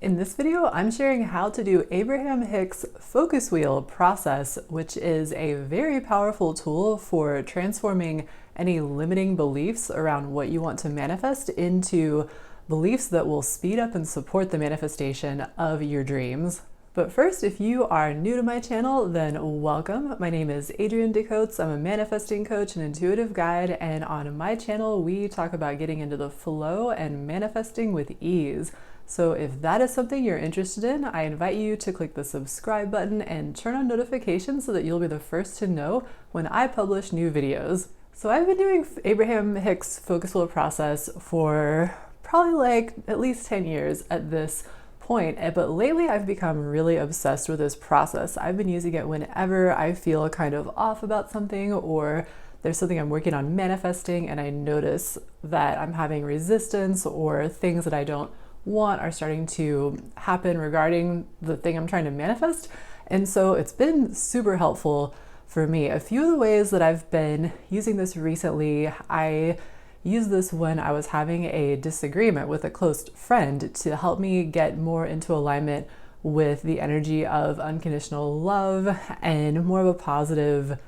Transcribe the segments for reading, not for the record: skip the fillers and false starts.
In this video, I'm sharing how to do Abraham-Hicks Focus Wheel process, which is a very powerful tool for transforming any limiting beliefs around what you want to manifest into beliefs that will speed up and support the manifestation of your dreams. But first, if you are new to my channel, then welcome. My name is Adrianne. I'm a manifesting coach and intuitive guide, and on my channel, we talk about getting into the flow and manifesting with ease. So if that is something you're interested in, I invite you to click the subscribe button and turn on notifications so that you'll be the first to know when I publish new videos. So I've been doing Abraham-Hicks Focus Wheel process for probably like at least 10 years at this point, but lately I've become really obsessed with this process. I've been using it whenever I feel kind of off about something, or there's something I'm working on manifesting and I notice that I'm having resistance or things that I don't want are starting to happen regarding the thing I'm trying to manifest. And so it's been super helpful for me. A few of the ways that I've been using this recently, I used this when I was having a disagreement with a close friend to help me get more into alignment with the energy of unconditional love and more of a positive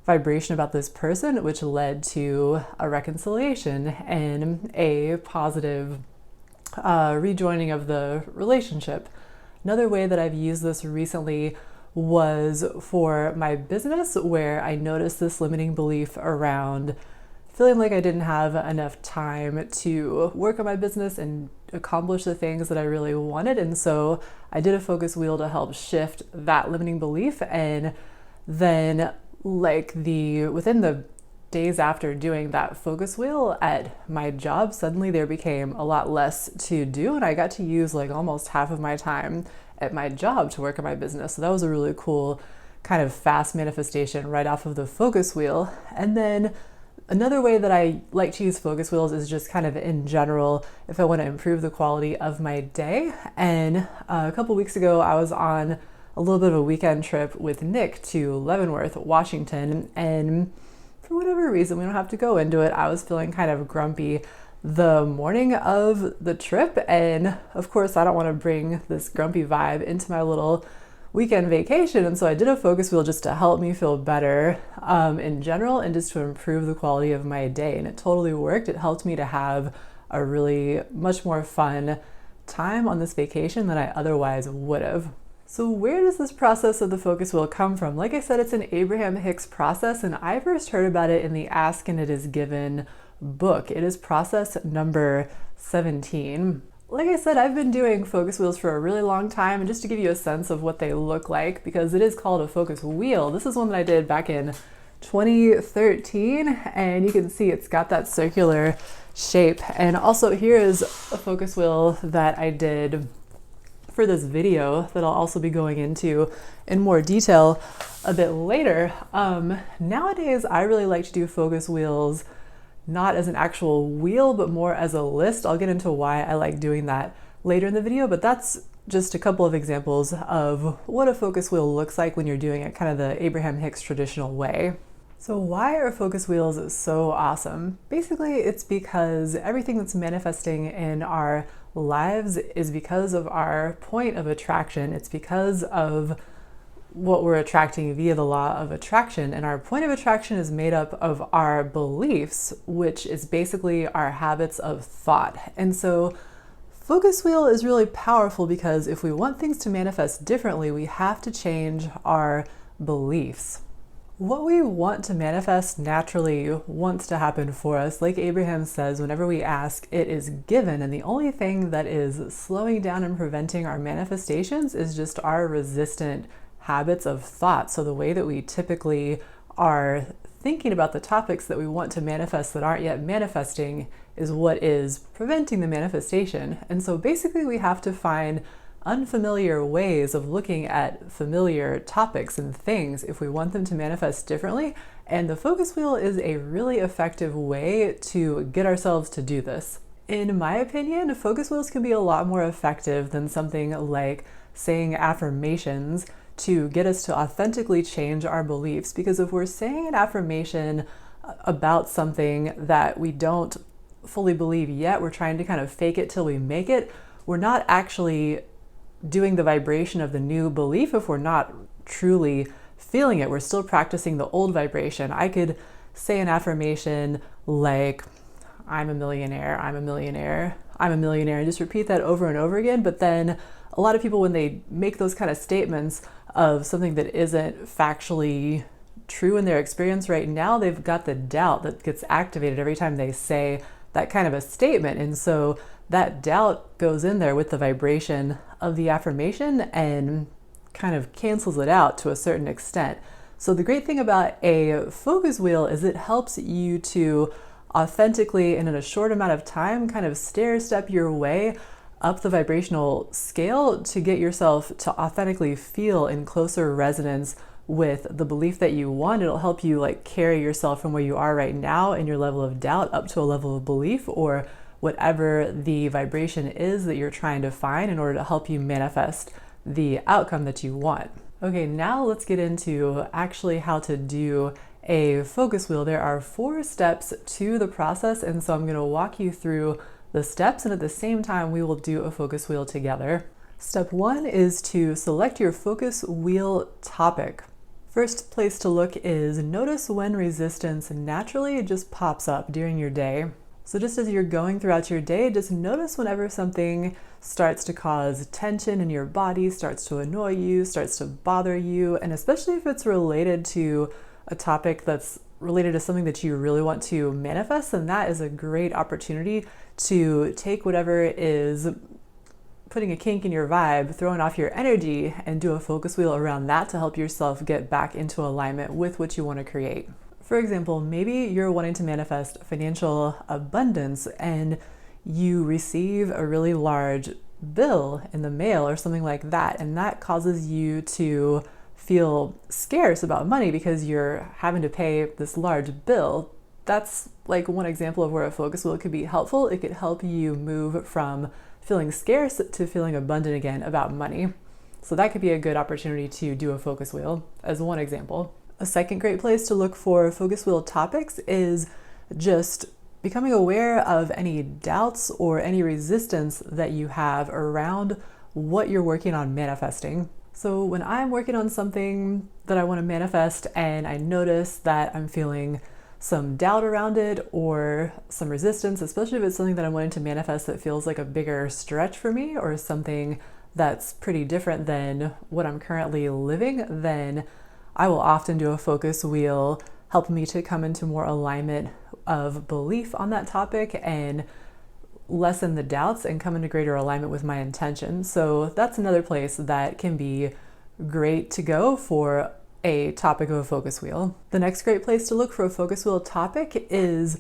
vibration about this person, which led to a reconciliation and a positive rejoining of the relationship. Another way that I've used this recently was for my business, where I noticed this limiting belief around feeling like I didn't have enough time to work on my business and accomplish the things that I really wanted. And so I did a focus wheel to help shift that limiting belief. And then within the days after doing that focus wheel at my job, suddenly there became a lot less to do, and I got to use like almost half of my time at my job to work on my business. So that was a really cool kind of fast manifestation right off of the focus wheel. And then another way that I like to use focus wheels is just kind of in general if I want to improve the quality of my day. And a couple weeks ago I was on a little bit of a weekend trip with Nick to Leavenworth, Washington, and for whatever reason, we don't have to go into it, I was feeling kind of grumpy the morning of the trip. And of course, I don't want to bring this grumpy vibe into my little weekend vacation. And so I did a focus wheel just to help me feel better in general and just to improve the quality of my day. And it totally worked. It helped me to have a really much more fun time on this vacation than I otherwise would have. So where does this process of the focus wheel come from? Like I said, it's an Abraham-Hicks process, and I first heard about it in the Ask and It Is Given book. It is process number 17. Like I said, I've been doing focus wheels for a really long time, and just to give you a sense of what they look like, because it is called a focus wheel, this is one that I did back in 2013, and you can see it's got that circular shape. And also here is a focus wheel that I did for this video that I'll also be going into in more detail a bit later. Nowadays, I really like to do focus wheels not as an actual wheel, but more as a list. I'll get into why I like doing that later in the video, but that's just a couple of examples of what a focus wheel looks like when you're doing it kind of the Abraham-Hicks traditional way. So why are focus wheels so awesome? Basically, it's because everything that's manifesting in our lives is because of our point of attraction. It's because of what we're attracting via the law of attraction. And our point of attraction is made up of our beliefs, which is basically our habits of thought. And so focus wheel is really powerful because if we want things to manifest differently, we have to change our beliefs. What we want to manifest naturally wants to happen for us. Like Abraham says, whenever we ask, it is given. And the only thing that is slowing down and preventing our manifestations is just our resistant habits of thought. So the way that we typically are thinking about the topics that we want to manifest that aren't yet manifesting is what is preventing the manifestation. And so basically we have to find unfamiliar ways of looking at familiar topics and things if we want them to manifest differently. And the focus wheel is a really effective way to get ourselves to do this. In my opinion, focus wheels can be a lot more effective than something like saying affirmations to get us to authentically change our beliefs. Because if we're saying an affirmation about something that we don't fully believe yet, we're trying to kind of fake it till we make it, we're not actually doing the vibration of the new belief if we're not truly feeling it. We're still practicing the old vibration. I could say an affirmation like, I'm a millionaire, I'm a millionaire, I'm a millionaire, and just repeat that over and over again. But then a lot of people, when they make those kind of statements of something that isn't factually true in their experience right now, they've got the doubt that gets activated every time they say that kind of a statement. And so that doubt goes in there with the vibration of the affirmation and kind of cancels it out to a certain extent. So the great thing about a focus wheel is it helps you to authentically and in a short amount of time kind of stair step your way up the vibrational scale to get yourself to authentically feel in closer resonance with the belief that you want. It'll help you like carry yourself from where you are right now in your level of doubt up to a level of belief, or whatever the vibration is that you're trying to find in order to help you manifest the outcome that you want. Okay, now let's get into actually how to do a focus wheel. There are 4 steps to the process, and so I'm going to walk you through the steps, and at the same time we will do a focus wheel together. Step 1 is to select your focus wheel topic. First place to look is notice when resistance naturally just pops up during your day. So just as you're going throughout your day, just notice whenever something starts to cause tension in your body, starts to annoy you, starts to bother you, and especially if it's related to a topic that's related to something that you really want to manifest, then that is a great opportunity to take whatever is putting a kink in your vibe, throwing off your energy, and do a focus wheel around that to help yourself get back into alignment with what you want to create. For example, maybe you're wanting to manifest financial abundance and you receive a really large bill in the mail or something like that, and that causes you to feel scarce about money because you're having to pay this large bill. That's like one example of where a focus wheel could be helpful. It could help you move from feeling scarce to feeling abundant again about money. So that could be a good opportunity to do a focus wheel as one example. A second great place to look for focus wheel topics is just becoming aware of any doubts or any resistance that you have around what you're working on manifesting. So when I'm working on something that I want to manifest and I notice that I'm feeling some doubt around it or some resistance, especially if it's something that I'm wanting to manifest that feels like a bigger stretch for me or something that's pretty different than what I'm currently living, then I will often do a focus wheel, help me to come into more alignment of belief on that topic and lessen the doubts and come into greater alignment with my intention. So that's another place that can be great to go for a topic of a focus wheel. The next great place to look for a focus wheel topic is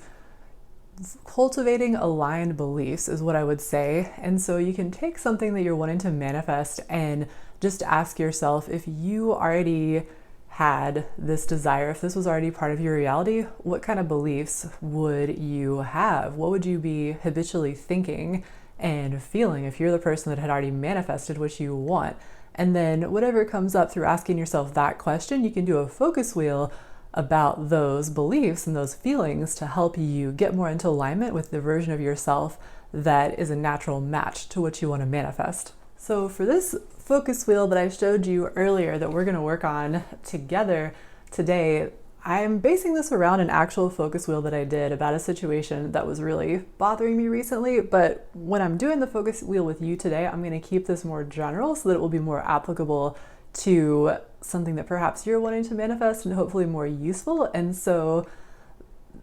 cultivating aligned beliefs, is what I would say. And so you can take something that you're wanting to manifest and just ask yourself, if you already had this desire, if this was already part of your reality, what kind of beliefs would you have? What would you be habitually thinking and feeling if you're the person that had already manifested what you want? And then whatever comes up through asking yourself that question, you can do a focus wheel about those beliefs and those feelings to help you get more into alignment with the version of yourself that is a natural match to what you want to manifest. So for this focus wheel that I showed you earlier that we're going to work on together today, I'm basing this around an actual focus wheel that I did about a situation that was really bothering me recently. But when I'm doing the focus wheel with you today, I'm going to keep this more general so that it will be more applicable to something that perhaps you're wanting to manifest and hopefully more useful. And so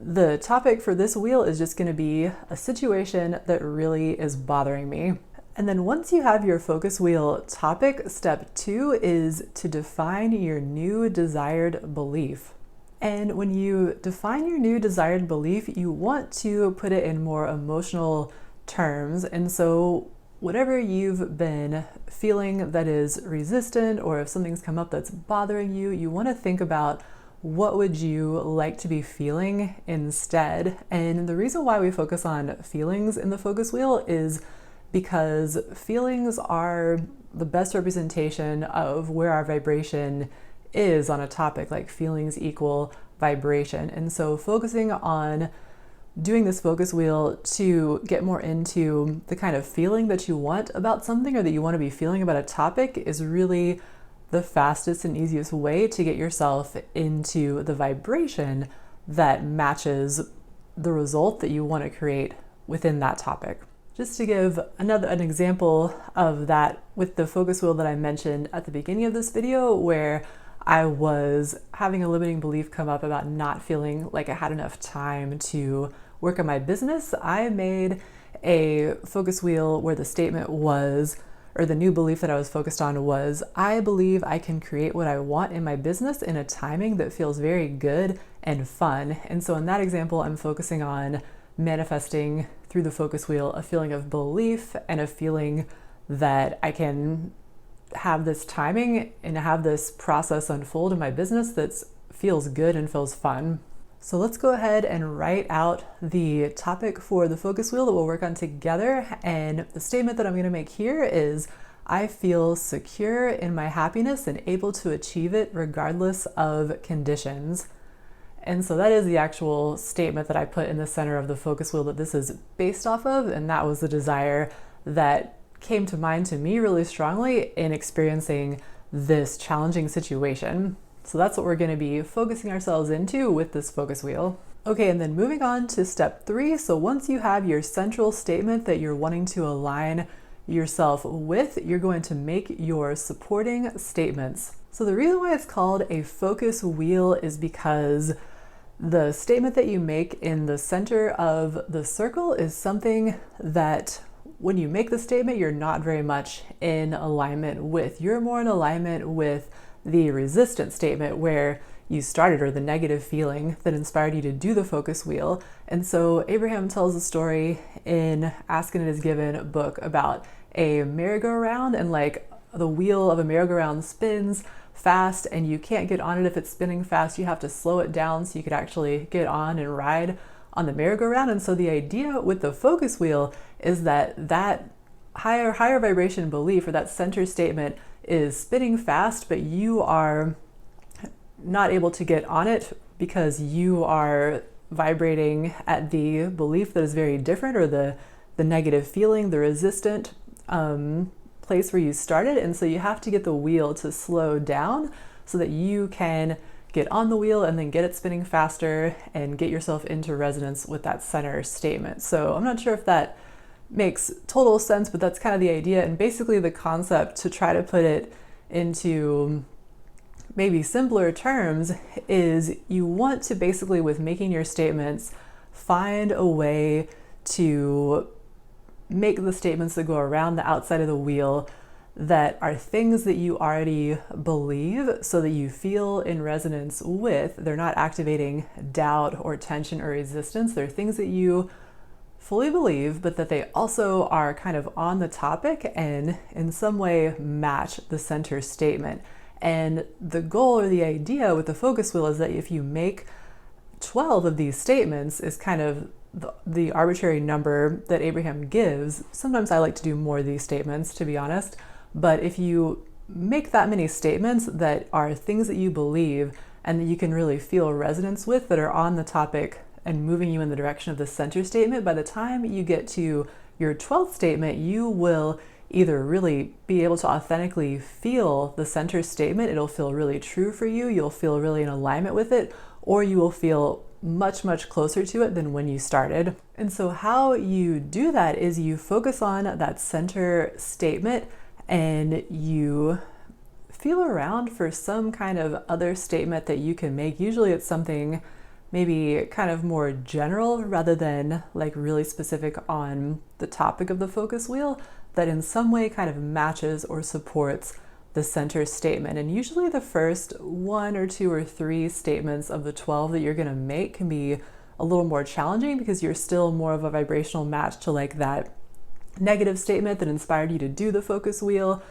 the topic for this wheel is just going to be a situation that really is bothering me. And then once you have your focus wheel topic, step 2 is to define your new desired belief. And when you define your new desired belief, you want to put it in more emotional terms. And so whatever you've been feeling that is resistant, or if something's come up that's bothering you, you want to think about what would you like to be feeling instead. And the reason why we focus on feelings in the focus wheel is because feelings are the best representation of where our vibration is on a topic. Like feelings equal vibration. And so focusing on doing this focus wheel to get more into the kind of feeling that you want about something or that you want to be feeling about a topic is really the fastest and easiest way to get yourself into the vibration that matches the result that you want to create within that topic. Just to give an example of that with the focus wheel that I mentioned at the beginning of this video, where I was having a limiting belief come up about not feeling like I had enough time to work on my business, I made a focus wheel where the statement was, or the new belief that I was focused on was, I believe I can create what I want in my business in a timing that feels very good and fun. And so in that example, I'm focusing on manifesting through the focus wheel a feeling of belief and a feeling that I can have this timing and have this process unfold in my business that feels good and feels fun. So let's go ahead and write out the topic for the focus wheel that we'll work on together. And the statement that I'm going to make here is, I feel secure in my happiness and able to achieve it regardless of conditions. And so that is the actual statement that I put in the center of the focus wheel that this is based off of. And that was the desire that came to mind to me really strongly in experiencing this challenging situation. So that's what we're going to be focusing ourselves into with this focus wheel. Okay, and then moving on to step 3. So once you have your central statement that you're wanting to align yourself with, you're going to make your supporting statements. So the reason why it's called a focus wheel is because the statement that you make in the center of the circle is something that when you make the statement, you're not very much in alignment with. You're more in alignment with the resistance statement where you started, or the negative feeling that inspired you to do the focus wheel. And so Abraham tells a story in Ask and It Is Given book about a merry-go-round, and like the wheel of a merry-go-round spins fast and you can't get on it if it's spinning fast. You have to slow it down so you could actually get on and ride on the merry-go-round. And so the idea with the focus wheel is that higher vibration belief, or that center statement, is spinning fast, but you are not able to get on it because you are vibrating at the belief that is very different, or the negative feeling, the resistant place where you started. And so you have to get the wheel to slow down so that you can get on the wheel and then get it spinning faster and get yourself into resonance with that center statement. So I'm not sure if that makes total sense, but that's kind of the idea. And basically the concept, to try to put it into maybe simpler terms, is you want to basically, with making your statements, find a way to make the statements that go around the outside of the wheel that are things that you already believe, so that you feel in resonance with. They're not activating doubt or tension or resistance. They're things that you fully believe, but that they also are kind of on the topic and in some way match the center statement. And the goal, or the idea with the focus wheel, is that if you make 12 of these statements, is kind of the arbitrary number that Abraham gives. Sometimes I like to do more of these statements, to be honest, but if you make that many statements that are things that you believe and that you can really feel resonance with, that are on the topic and moving you in the direction of the center statement, by the time you get to your 12th statement, you will either really be able to authentically feel the center statement, it'll feel really true for you, you'll feel really in alignment with it, or you will feel much closer to it than when you started. And so how you do that is you focus on that center statement and you feel around for some kind of other statement that you can make. Usually it's something maybe kind of more general rather than like really specific on the topic of the focus wheel, that in some way kind of matches or supports the center statement. And usually the first 1 or 2 or 3 statements of the 12 that you're going to make can be a little more challenging because you're still more of a vibrational match to like that negative statement that inspired you to do the focus wheel.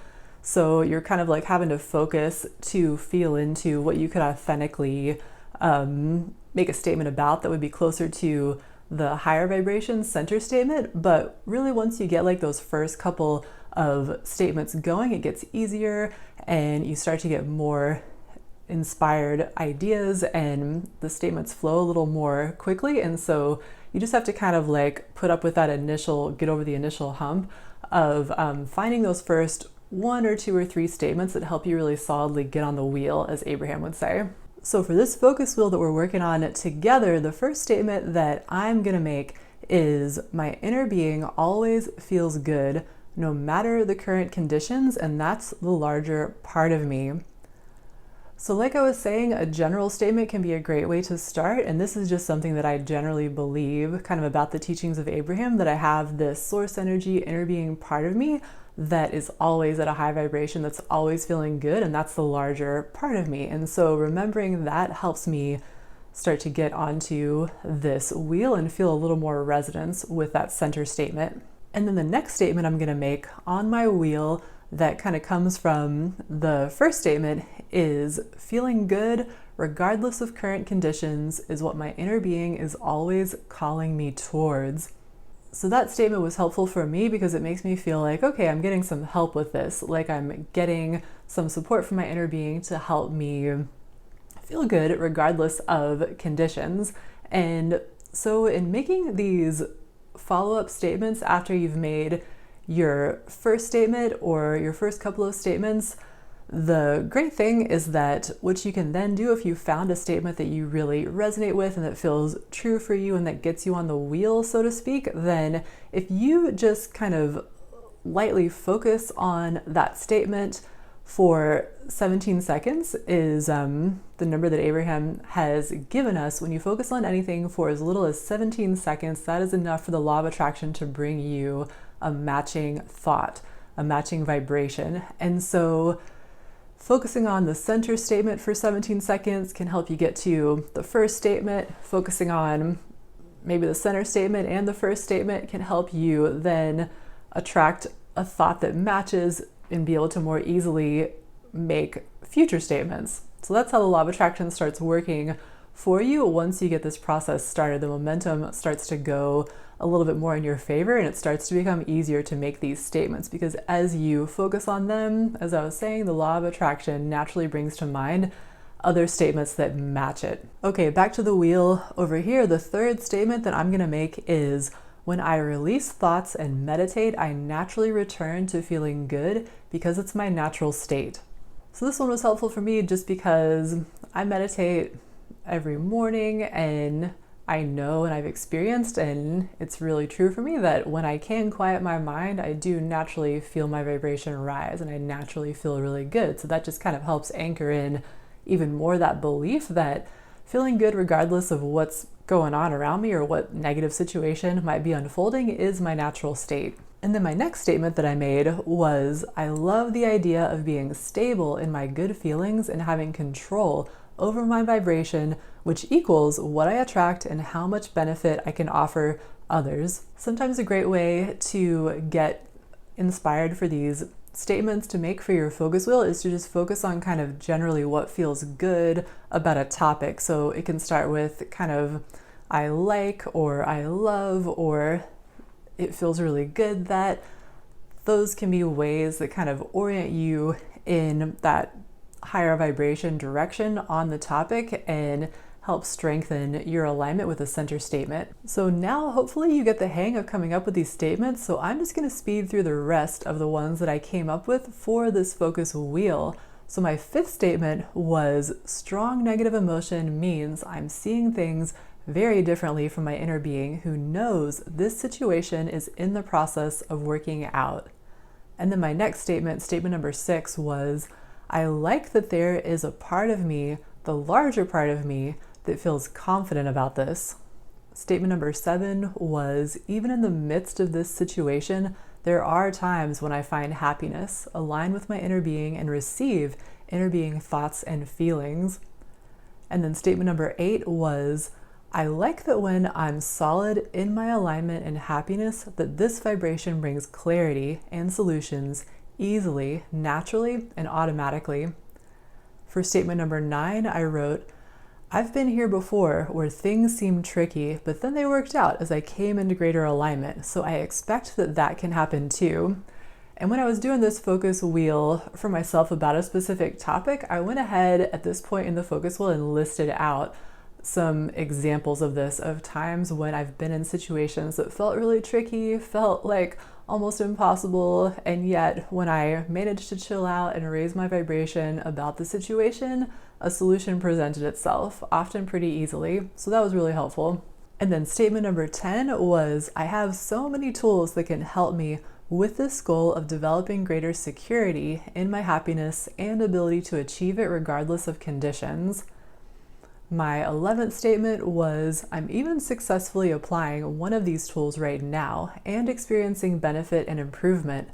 So you're kind of like having to focus to feel into what you could authentically make a statement about that would be closer to the higher vibration center statement. But really, once you get like those first couple of statements going, it gets easier and you start to get more inspired ideas and the statements flow a little more quickly. And so you just have to kind of like put up with that get over the initial hump of finding those first 1 or 2 or 3 statements that help you really solidly get on the wheel, as Abraham would say. So for this focus wheel that we're working on together, the first statement that I'm gonna make is, my inner being always feels good no matter the current conditions, and that's the larger part of me. So like I was saying, a general statement can be a great way to start, and this is just something that I generally believe kind of about the teachings of Abraham, that I have this source energy, inner being part of me that is always at a high vibration, that's always feeling good, and that's the larger part of me. And so remembering that helps me start to get onto this wheel and feel a little more resonance with that center statement. And then the next statement I'm gonna make on my wheel that kind of comes from the first statement is, feeling good regardless of current conditions is what my inner being is always calling me towards. So that statement was helpful for me because it makes me feel like, okay, I'm getting some help with this, like I'm getting some support from my inner being to help me feel good regardless of conditions. And so in making these follow-up statements after you've made your first statement or your first couple of statements, the great thing is that what you can then do, if you found a statement that you really resonate with and that feels true for you and that gets you on the wheel, so to speak, then if you just kind of lightly focus on that statement for 17 seconds is the number that Abraham has given us. When you focus on anything for as little as 17 seconds, that is enough for the law of attraction to bring you a matching thought, a matching vibration. And so focusing on the center statement for 17 seconds can help you get to the first statement. Focusing on maybe the center statement and the first statement can help you then attract a thought that matches and be able to more easily make future statements. So that's how the law of attraction starts working for you. Once you get this process started, the momentum starts to go a little bit more in your favor, and it starts to become easier to make these statements, because as you focus on them, as I was saying, the law of attraction naturally brings to mind other statements that match it. Okay, back to the wheel over here. The third statement that I'm gonna make is, when I release thoughts and meditate, I naturally return to feeling good because it's my natural state. So this one was helpful for me just because I meditate every morning, and I know and I've experienced, and it's really true for me, that when I can quiet my mind, I do naturally feel my vibration rise and I naturally feel really good. So that just kind of helps anchor in even more that belief that feeling good regardless of what's going on around me or what negative situation might be unfolding is my natural state. And then my next statement that I made was, I love the idea of being stable in my good feelings and having control over my vibration, which equals what I attract and how much benefit I can offer others. Sometimes a great way to get inspired for these statements to make for your focus wheel is to just focus on kind of generally what feels good about a topic. So it can start with kind of I like, or I love, or it feels really good that. Those can be ways that kind of orient you in that higher vibration direction on the topic and help strengthen your alignment with the center statement. So now hopefully you get the hang of coming up with these statements. So I'm just going to speed through the rest of the ones that I came up with for this focus wheel. So my fifth statement was, strong negative emotion means I'm seeing things very differently from my inner being who knows this situation is in the process of working out. And then my next statement, statement number 6, was, I like that there is a part of me, the larger part of me, that feels confident about this. Statement number 7 was, even in the midst of this situation, there are times when I find happiness, align with my inner being, and receive inner being thoughts and feelings. And then statement number 8 was, I like that when I'm solid in my alignment and happiness, that this vibration brings clarity and solutions easily, naturally, and automatically. For statement number 9, I wrote, I've been here before where things seemed tricky, but then they worked out as I came into greater alignment, so I expect that that can happen too. And when I was doing this focus wheel for myself about a specific topic, I went ahead at this point in the focus wheel and listed out some examples of this, of times when I've been in situations that felt really tricky, felt like almost impossible, and yet when I managed to chill out and raise my vibration about the situation, a solution presented itself, often pretty easily. So that was really helpful. And then statement number 10 was, I have so many tools that can help me with this goal of developing greater security in my happiness and ability to achieve it regardless of conditions. My 11th statement was, I'm even successfully applying one of these tools right now and experiencing benefit and improvement.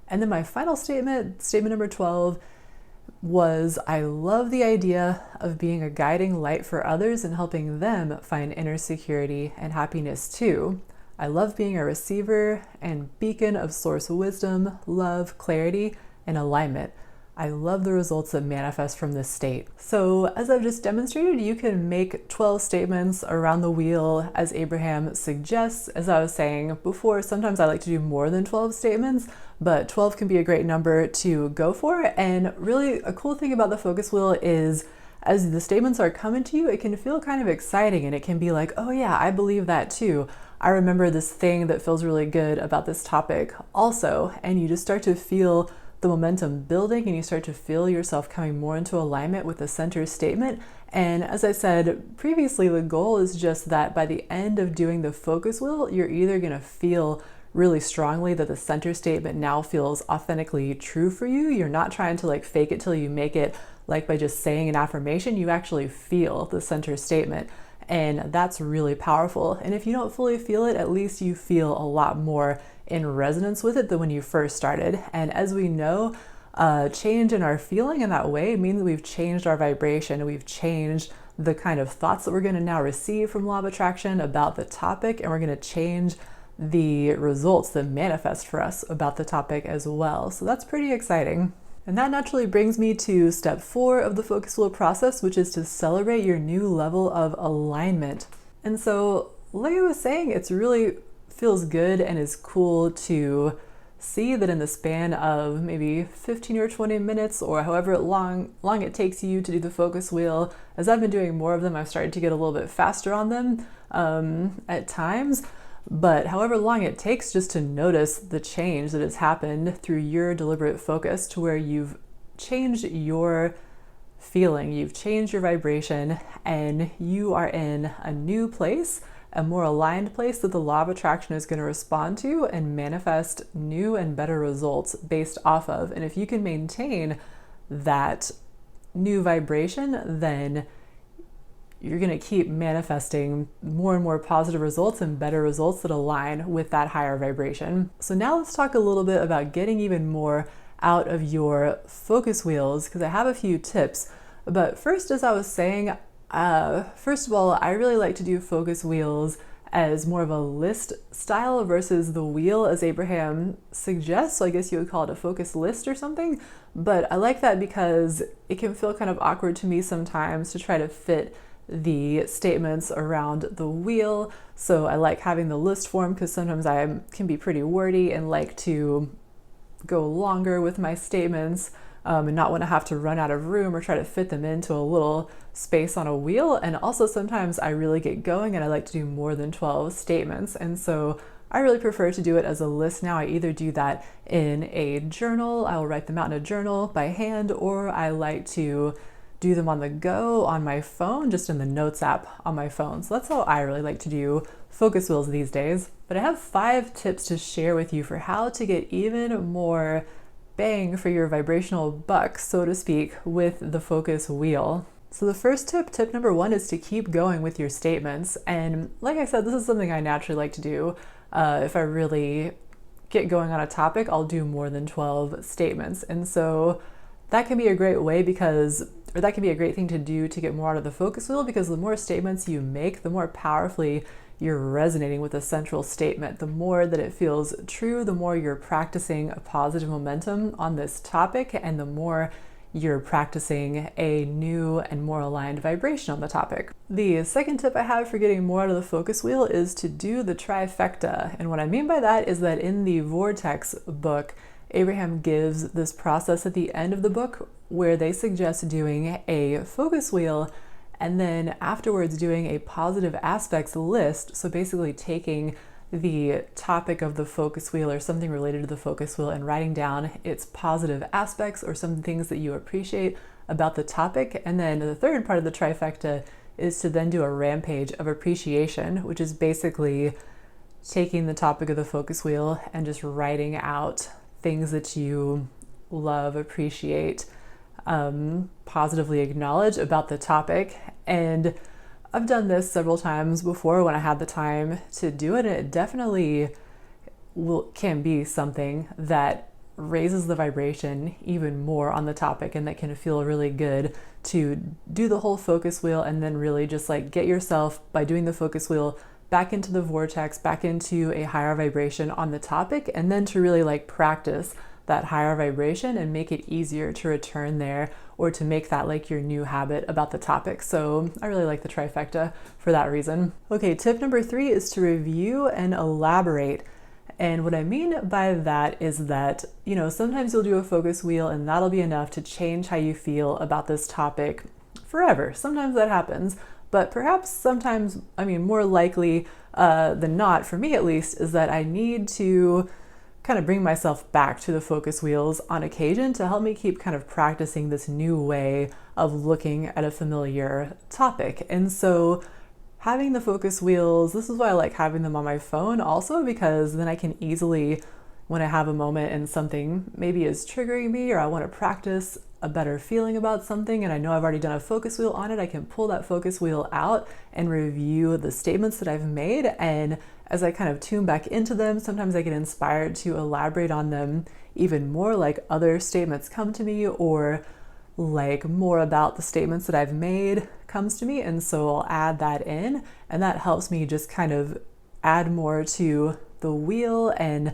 And then my final statement, statement number 12, was, I love the idea of being a guiding light for others and helping them find inner security and happiness too. I love being a receiver and beacon of source wisdom, love, clarity, and alignment. I love the results that manifest from this state. So as I've just demonstrated, you can make 12 statements around the wheel as Abraham suggests. As I was saying before, sometimes I like to do more than 12 statements, but 12 can be a great number to go for. And really a cool thing about the focus wheel is as the statements are coming to you, it can feel kind of exciting and it can be like, oh yeah, I believe that too. I remember this thing that feels really good about this topic also. And you just start to feel the momentum building and you start to feel yourself coming more into alignment with the center statement. And as I said previously, the goal is just that by the end of doing the focus wheel, you're either going to feel really strongly that the center statement now feels authentically true for you. You're not trying to like fake it till you make it, like by just saying an affirmation. You actually feel the center statement. And that's really powerful. And if you don't fully feel it, at least you feel a lot more in resonance with it than when you first started. And as we know, change in our feeling in that way means we've changed our vibration. We've changed the kind of thoughts that we're going to now receive from law of attraction about the topic, and we're going to change the results that manifest for us about the topic as well. So that's pretty exciting. And that naturally brings me to step 4 of the focus wheel process, which is to celebrate your new level of alignment. And so, like I was saying, it's really feels good and is cool to see that in the span of maybe 15 or 20 minutes or however long it takes you to do the focus wheel. As I've been doing more of them, I've started to get a little bit faster on them at times. But however long it takes just to notice the change that has happened through your deliberate focus to where you've changed your feeling, you've changed your vibration, and you are in a new place, a more aligned place that the law of attraction is going to respond to and manifest new and better results based off of. And if you can maintain that new vibration, then you're going to keep manifesting more and more positive results and better results that align with that higher vibration. So now let's talk a little bit about getting even more out of your focus wheels, because I have a few tips. But first, as I was saying, first of all, I really like to do focus wheels as more of a list style versus the wheel as Abraham suggests. So I guess you would call it a focus list or something. But I like that because it can feel kind of awkward to me sometimes to try to fit the statements around the wheel. So I like having the list form because sometimes I can be pretty wordy and like to go longer with my statements and not want to have to run out of room or try to fit them into a little space on a wheel. And also sometimes I really get going and I like to do more than 12 statements. And so I really prefer to do it as a list now. I either do that in a journal, I will write them out in a journal by hand, or I like to do them on the go on my phone, just in the notes app on my phone. So that's how I really like to do focus wheels these days. But I have 5 tips to share with you for how to get even more bang for your vibrational buck, so to speak, with the focus wheel. So the first tip number 1, is to keep going with your statements. And like I said, this is something I naturally like to do. If I really get going on a topic, I'll do more than 12 statements. And so that can be a great way that can be a great thing to do to get more out of the focus wheel, because the more statements you make, the more powerfully you're resonating with a central statement. The more that it feels true, the more you're practicing a positive momentum on this topic, and the more you're practicing a new and more aligned vibration on the topic. The second tip I have for getting more out of the focus wheel is to do the trifecta. And what I mean by that is that in the Vortex book, Abraham gives this process at the end of the book where they suggest doing a focus wheel and then afterwards doing a positive aspects list. So basically taking the topic of the focus wheel or something related to the focus wheel and writing down its positive aspects or some things that you appreciate about the topic. And then the third part of the trifecta is to then do a rampage of appreciation, which is basically taking the topic of the focus wheel and just writing out things that you love, appreciate, positively acknowledge about the topic. And I've done this several times before when I had the time to do it, and it definitely can be something that raises the vibration even more on the topic, and that can feel really good to do the whole focus wheel and then really just like get yourself, by doing the focus wheel, back into the vortex, back into a higher vibration on the topic, and then to really like practice that higher vibration and make it easier to return there or to make that like your new habit about the topic. So I really like the trifecta for that reason. Okay, tip number 3 is to review and elaborate. And what I mean by that is that, sometimes you'll do a focus wheel and that'll be enough to change how you feel about this topic forever. Sometimes that happens, but perhaps sometimes, more likely than not, for me at least, is that I need to kind of bring myself back to the focus wheels on occasion to help me keep kind of practicing this new way of looking at a familiar topic. And so having the focus wheels, this is why I like having them on my phone also, because then I can easily, when I have a moment and something maybe is triggering me or I want to practice a better feeling about something and I know I've already done a focus wheel on it, I can pull that focus wheel out and review the statements that I've made. And as I kind of tune back into them, sometimes I get inspired to elaborate on them even more, like other statements come to me or like more about the statements that I've made comes to me. And so I'll add that in, and that helps me just kind of add more to the wheel and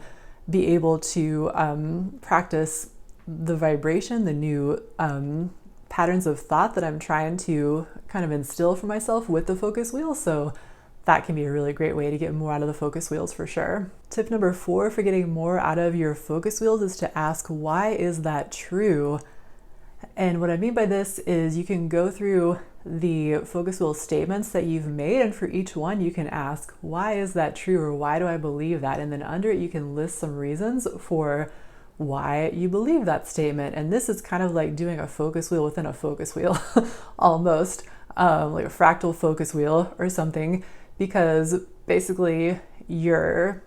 be able to practice the vibration, the new patterns of thought that I'm trying to kind of instill for myself with the focus wheel. So that can be a really great way to get more out of the focus wheels for sure. Tip number 4 for getting more out of your focus wheels is to ask, why is that true? And what I mean by this is you can go through the focus wheel statements that you've made, and for each one you can ask, why is that true, or why do I believe that? And then under it you can list some reasons for why you believe that statement. And this is kind of like doing a focus wheel within a focus wheel almost, like a fractal focus wheel or something, because basically you're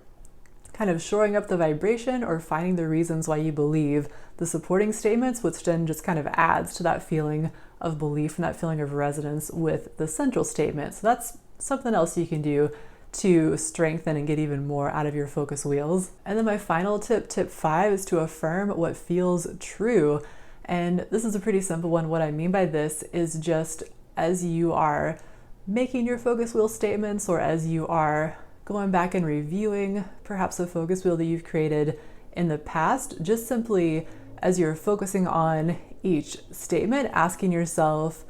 kind of shoring up the vibration or finding the reasons why you believe the supporting statements, which then just kind of adds to that feeling of belief and that feeling of resonance with the central statement. So that's something else you can do to strengthen and get even more out of your focus wheels. And then my final tip, tip 5, is to affirm what feels true. And this is a pretty simple one. What I mean by this is just as you are making your focus wheel statements, or as you are going back and reviewing perhaps a focus wheel that you've created in the past, just simply as you're focusing on each statement, asking yourself,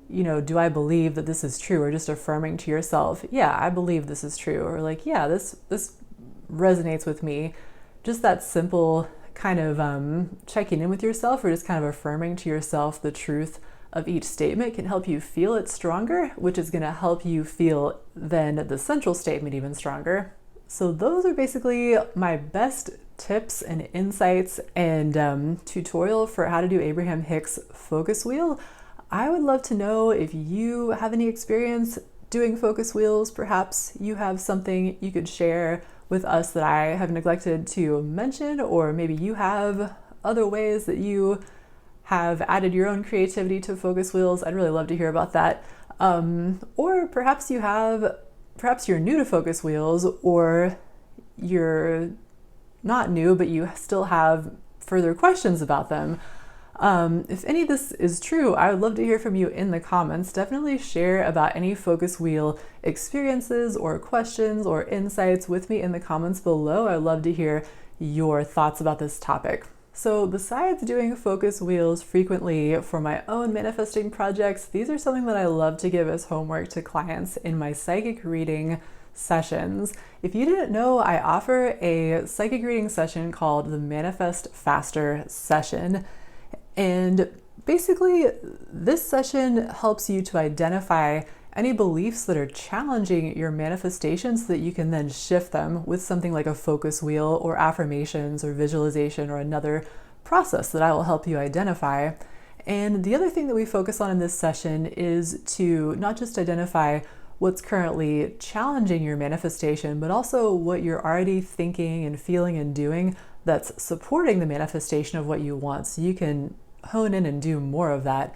do I believe that this is true? Or just affirming to yourself, yeah, I believe this is true. Or like, yeah, this resonates with me. Just that simple kind of checking in with yourself, or just kind of affirming to yourself the truth of each statement can help you feel it stronger, which is going to help you feel then the central statement even stronger. So those are basically my best tips and insights and tutorial for how to do Abraham-Hicks Focus Wheel. I would love to know if you have any experience doing focus wheels. Perhaps you have something you could share with us that I have neglected to mention, or maybe you have other ways that you have added your own creativity to focus wheels. I'd really love to hear about that. Or perhaps you're new to focus wheels, or you're not new, but you still have further questions about them. If any of this is true, I would love to hear from you in the comments. Definitely share about any focus wheel experiences or questions or insights with me in the comments below. I'd love to hear your thoughts about this topic. So besides doing focus wheels frequently for my own manifesting projects, these are something that I love to give as homework to clients in my psychic reading sessions. If you didn't know, I offer a psychic reading session called the Manifest Faster session. And basically, this session helps you to identify any beliefs that are challenging your manifestation so that you can then shift them with something like a focus wheel or affirmations or visualization or another process that I will help you identify. And the other thing that we focus on in this session is to not just identify what's currently challenging your manifestation, but also what you're already thinking and feeling and doing that's supporting the manifestation of what you want, so you can hone in and do more of that.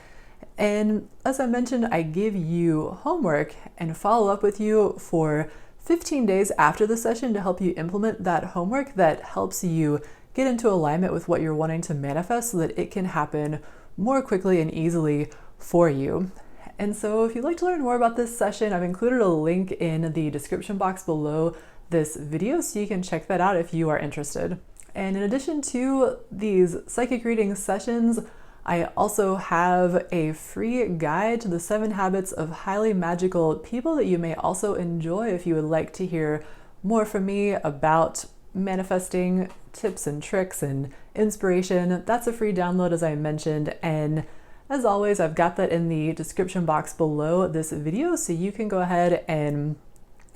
And as I mentioned, I give you homework and follow up with you for 15 days after the session to help you implement that homework that helps you get into alignment with what you're wanting to manifest so that it can happen more quickly and easily for you. And so if you'd like to learn more about this session, I've included a link in the description box below this video so you can check that out if you are interested. And in addition to these psychic reading sessions, I also have a free guide to the 7 habits of highly magical people that you may also enjoy if you would like to hear more from me about manifesting tips and tricks and inspiration. That's a free download, as I mentioned, and as always, I've got that in the description box below this video, so you can go ahead and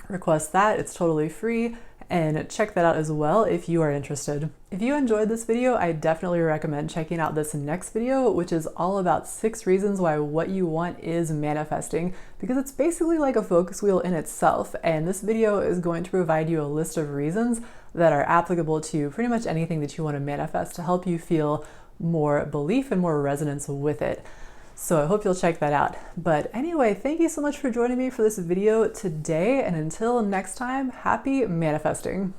request that. It's totally free, and check that out as well if you are interested. If you enjoyed this video, I definitely recommend checking out this next video, which is all about 6 reasons why what you want is manifesting, because it's basically like a focus wheel in itself, and this video is going to provide you a list of reasons that are applicable to pretty much anything that you want to manifest to help you feel more belief and more resonance with it. So I hope you'll check that out. But anyway, thank you so much for joining me for this video today, and until next time, happy manifesting.